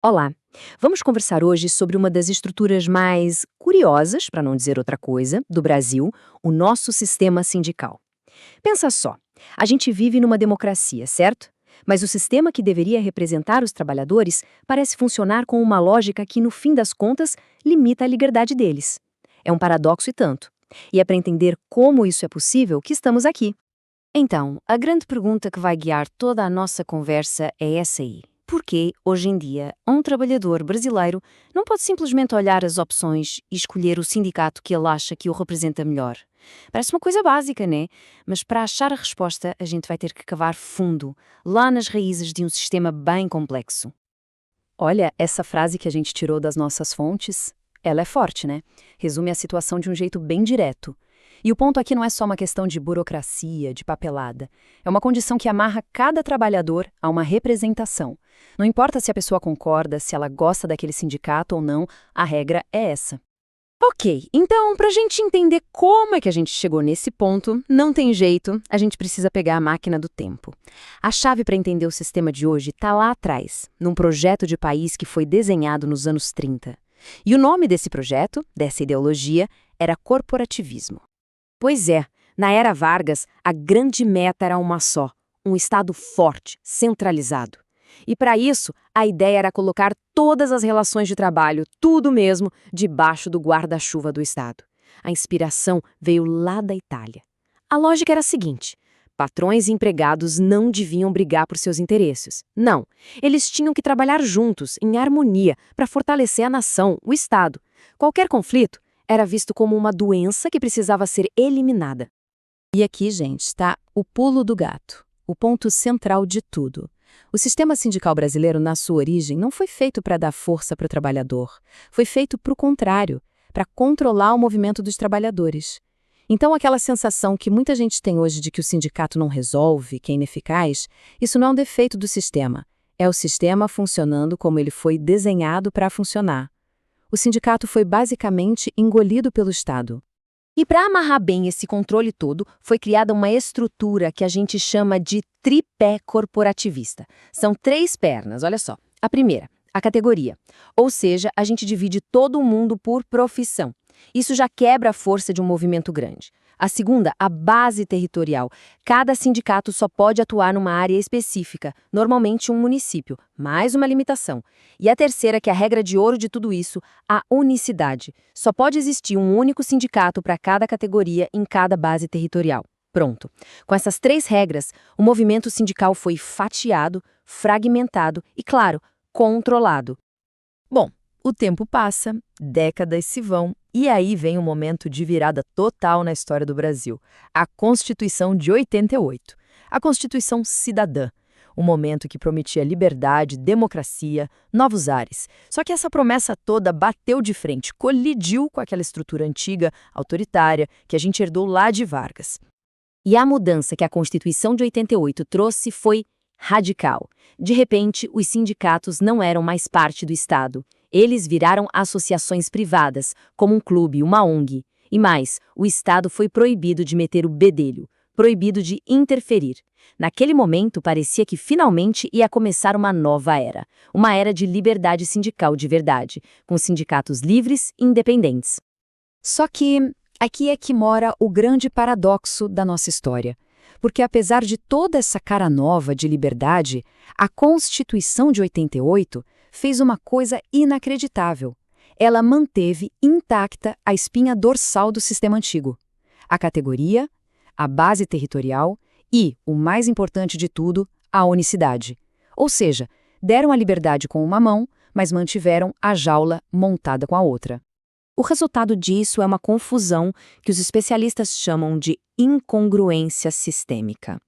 Olá! Vamos conversar hoje sobre uma das estruturas mais curiosas, para não dizer outra coisa, do Brasil, o nosso sistema sindical. Pensa só, a gente vive numa democracia, certo? Mas o sistema que deveria representar os trabalhadores parece funcionar com uma lógica que, no fim das contas, limita a liberdade deles. É um paradoxo e tanto. E é para entender como isso é possível que estamos aqui. Então, a grande pergunta que vai guiar toda a nossa conversa é essa aí. Por que, hoje em dia, um trabalhador brasileiro não pode simplesmente olhar as opções e escolher o sindicato que ele acha que o representa melhor? Parece uma coisa básica, né? Mas para achar a resposta, a gente vai ter que cavar fundo, lá nas raízes de um sistema bem complexo. Olha, essa frase que a gente tirou das nossas fontes, ela é forte, né? Resume a situação de um jeito bem direto. E o ponto aqui não é só uma questão de burocracia, de papelada. É uma condição que amarra cada trabalhador a uma representação. Não importa se a pessoa concorda, se ela gosta daquele sindicato ou não, a regra é essa. Ok, então, para a gente entender como é que a gente chegou nesse ponto, não tem jeito, a gente precisa pegar a máquina do tempo. A chave para entender o sistema de hoje está lá atrás, num projeto de país que foi desenhado nos anos 30. E o nome desse projeto, dessa ideologia, era corporativismo. Pois é, na era Vargas, a grande meta era uma só: um Estado forte, centralizado. E para isso, a ideia era colocar todas as relações de trabalho, tudo mesmo, debaixo do guarda-chuva do Estado. A inspiração veio lá da Itália. A lógica era a seguinte: patrões e empregados não deviam brigar por seus interesses. Não, eles tinham que trabalhar juntos, em harmonia, para fortalecer a nação, o Estado. Qualquer conflito era visto como uma doença que precisava ser eliminada. E aqui, gente, está o pulo do gato, o ponto central de tudo. O sistema sindical brasileiro, na sua origem, não foi feito para dar força para o trabalhador. Foi feito para o contrário, para controlar o movimento dos trabalhadores. Então, aquela sensação que muita gente tem hoje de que o sindicato não resolve, que é ineficaz, isso não é um defeito do sistema. É o sistema funcionando como ele foi desenhado para funcionar. O sindicato foi basicamente engolido pelo Estado. E para amarrar bem esse controle todo, foi criada uma estrutura que a gente chama de tripé corporativista. São 3 pernas, olha só. A primeira, a categoria. Ou seja, a gente divide todo mundo por profissão. Isso já quebra a força de um movimento grande. A segunda, a base territorial. Cada sindicato só pode atuar numa área específica, normalmente um município, mais uma limitação. E a terceira, que é a regra de ouro de tudo isso, a unicidade. Só pode existir um único sindicato para cada categoria em cada base territorial. Pronto. Com essas 3 regras, o movimento sindical foi fatiado, fragmentado e, claro, controlado. Bom, o tempo passa, décadas se vão, e aí vem um momento de virada total na história do Brasil, a Constituição de 88, a Constituição Cidadã, um momento que prometia liberdade, democracia, novos ares. Só que essa promessa toda bateu de frente, colidiu com aquela estrutura antiga, autoritária, que a gente herdou lá de Vargas. E a mudança que a Constituição de 88 trouxe foi radical. De repente, os sindicatos não eram mais parte do Estado. Eles viraram associações privadas, como um clube, uma ONG. E mais, o Estado foi proibido de meter o bedelho, proibido de interferir. Naquele momento, parecia que finalmente ia começar uma nova era. Uma era de liberdade sindical de verdade, com sindicatos livres e independentes. Só que aqui é que mora o grande paradoxo da nossa história. Porque apesar de toda essa cara nova de liberdade, a Constituição de 88 fez uma coisa inacreditável. Ela manteve intacta a espinha dorsal do sistema antigo: a categoria, a base territorial e, o mais importante de tudo, a unicidade. Ou seja, deram a liberdade com uma mão, mas mantiveram a jaula montada com a outra. O resultado disso é uma confusão que os especialistas chamam de incongruência sistêmica.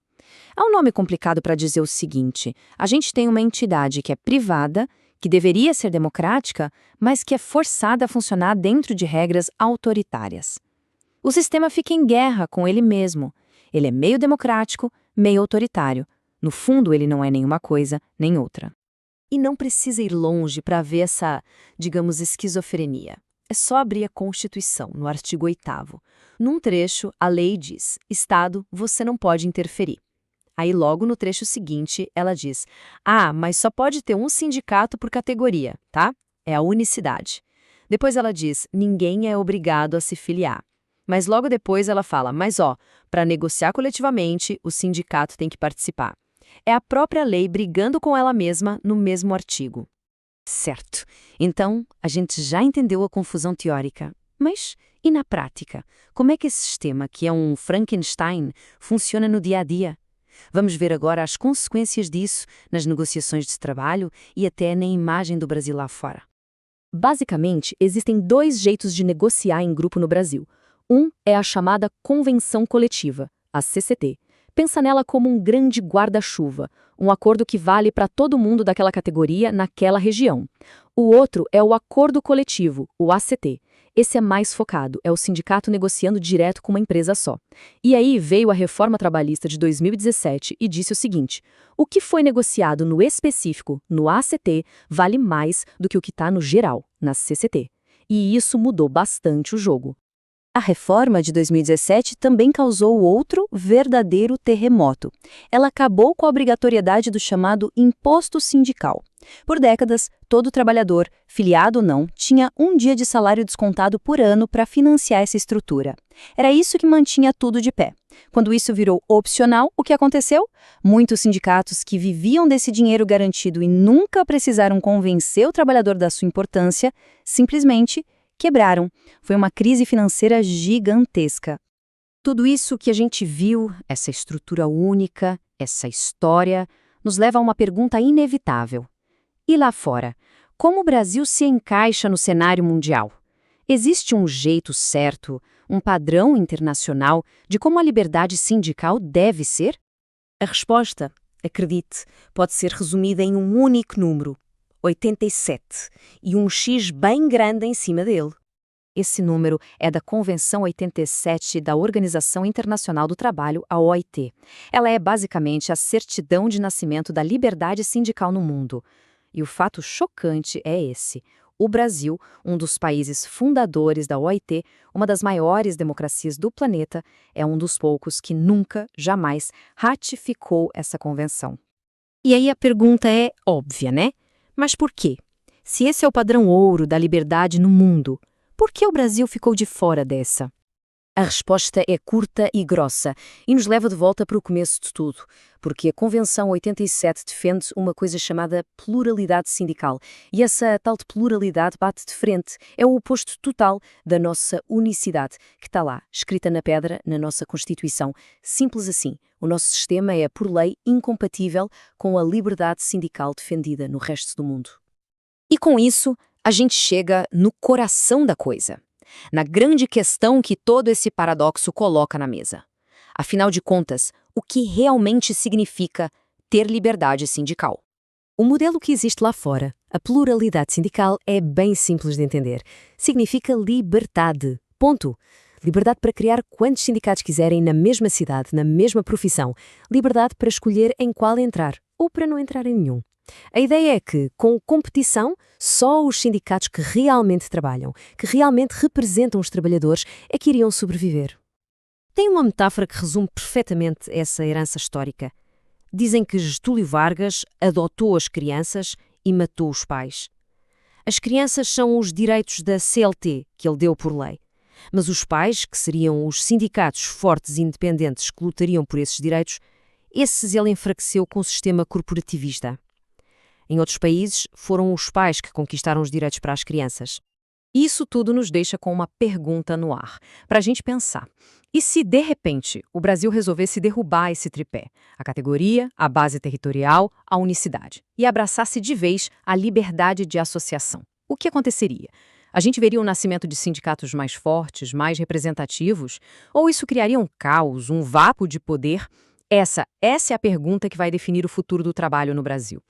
É um nome complicado para dizer o seguinte: a gente tem uma entidade que é privada, que deveria ser democrática, mas que é forçada a funcionar dentro de regras autoritárias. O sistema fica em guerra com ele mesmo. Ele é meio democrático, meio autoritário. No fundo, ele não é nenhuma coisa, nem outra. E não precisa ir longe para ver essa, digamos, esquizofrenia. É só abrir a Constituição, no artigo 8º. Num trecho, a lei diz: Estado, você não pode interferir. Aí logo no trecho seguinte, ela diz: "Ah, mas só pode ter um sindicato por categoria, tá? É a unicidade." Depois ela diz: "Ninguém é obrigado a se filiar." Mas logo depois ela fala: "Mas ó, para negociar coletivamente, o sindicato tem que participar." É a própria lei brigando com ela mesma no mesmo artigo. Certo. Então, a gente já entendeu a confusão teórica. Mas e na prática? Como é que esse sistema, que é um Frankenstein, funciona no dia a dia? Vamos ver agora as consequências disso nas negociações de trabalho e até na imagem do Brasil lá fora. Basicamente, existem dois jeitos de negociar em grupo no Brasil. Um é a chamada Convenção Coletiva, a CCT. Pensa nela como um grande guarda-chuva, um acordo que vale para todo mundo daquela categoria naquela região. O outro é o Acordo Coletivo, o ACT. Esse é mais focado, é o sindicato negociando direto com uma empresa só. E aí veio a reforma trabalhista de 2017 e disse o seguinte: o que foi negociado no específico, no ACT, vale mais do que o que está no geral, na CCT. E isso mudou bastante o jogo. A reforma de 2017 também causou outro verdadeiro terremoto. Ela acabou com a obrigatoriedade do chamado imposto sindical. Por décadas, todo trabalhador, filiado ou não, tinha um dia de salário descontado por ano para financiar essa estrutura. Era isso que mantinha tudo de pé. Quando isso virou opcional, o que aconteceu? Muitos sindicatos que viviam desse dinheiro garantido e nunca precisaram convencer o trabalhador da sua importância, simplesmente quebraram. Foi uma crise financeira gigantesca. Tudo isso que a gente viu, essa estrutura única, essa história, nos leva a uma pergunta inevitável. E lá fora, como o Brasil se encaixa no cenário mundial? Existe um jeito certo, um padrão internacional de como a liberdade sindical deve ser? A resposta, acredite, pode ser resumida em um único número: 87, e um X bem grande em cima dele. Esse número é da Convenção 87 da Organização Internacional do Trabalho, a OIT. Ela é basicamente a certidão de nascimento da liberdade sindical no mundo. E o fato chocante é esse: o Brasil, um dos países fundadores da OIT, uma das maiores democracias do planeta, é um dos poucos que nunca, jamais, ratificou essa convenção. E aí a pergunta é óbvia, né? Mas por quê? Se esse é o padrão ouro da liberdade no mundo, por que o Brasil ficou de fora dessa? A resposta é curta e grossa e nos leva de volta para o começo de tudo, porque a Convenção 87 defende uma coisa chamada pluralidade sindical, e essa tal de pluralidade bate de frente, é o oposto total da nossa unicidade, que está lá, escrita na pedra, na nossa Constituição. Simples assim, o nosso sistema é, por lei, incompatível com a liberdade sindical defendida no resto do mundo. E com isso, a gente chega no coração da coisa, na grande questão que todo esse paradoxo coloca na mesa. Afinal de contas, o que realmente significa ter liberdade sindical? O modelo que existe lá fora, a pluralidade sindical, é bem simples de entender. Significa liberdade. Ponto. Liberdade para criar quantos sindicatos quiserem na mesma cidade, na mesma profissão. Liberdade para escolher em qual entrar, ou para não entrar em nenhum. A ideia é que, com competição, só os sindicatos que realmente trabalham, que realmente representam os trabalhadores, é que iriam sobreviver. Tem uma metáfora que resume perfeitamente essa herança histórica. Dizem que Getúlio Vargas adotou as crianças e matou os pais. As crianças são os direitos da CLT, que ele deu por lei. Mas os pais, que seriam os sindicatos fortes e independentes que lutariam por esses direitos, esses ele enfraqueceu com o sistema corporativista. Em outros países, foram os pais que conquistaram os direitos para as crianças. Isso tudo nos deixa com uma pergunta no ar, para a gente pensar. E se, de repente, o Brasil resolvesse derrubar esse tripé, a categoria, a base territorial, a unicidade, e abraçasse de vez a liberdade de associação? O que aconteceria? A gente veria o nascimento de sindicatos mais fortes, mais representativos? Ou isso criaria um caos, um vácuo de poder? Essa é a pergunta que vai definir o futuro do trabalho no Brasil.